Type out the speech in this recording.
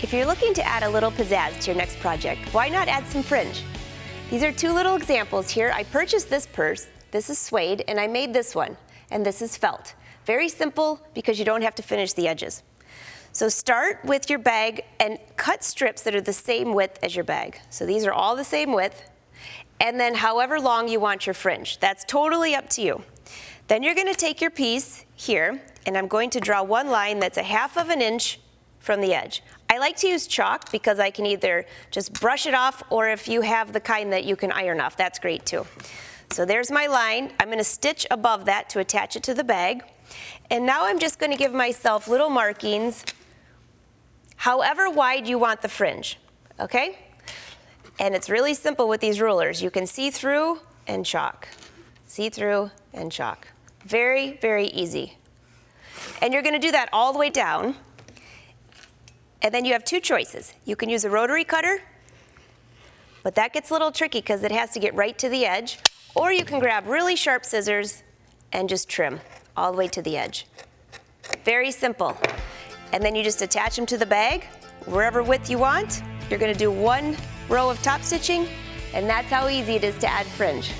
If you're looking to add a little pizzazz to your next project, why not add some fringe? These are two little examples here. I purchased this purse, this is suede, and I made this one, and this is felt. Very simple because you don't have to finish the edges. So start with your bag and cut strips that are the same width as your bag. So these are all the same width, and then however long you want your fringe. That's totally up to you. Then you're going to take your piece here, and I'm going to draw one line that's 1/2 of an inch from the edge. I like to use chalk because I can either just brush it off, or if you have the kind that you can iron off, that's great too. So there's my line. I'm going to stitch above that to attach it to the bag. And now I'm just going to give myself little markings however wide you want the fringe, okay? And it's really simple with these rulers. You can see through and chalk. See through and chalk. Very, very easy. And you're going to do that all the way down. And then you have two choices. You can use a rotary cutter, but that gets a little tricky because it has to get right to the edge. Or you can grab really sharp scissors and just trim all the way to the edge. Very simple. And then you just attach them to the bag, wherever width you want. You're going to do one row of top stitching, and that's how easy it is to add fringe.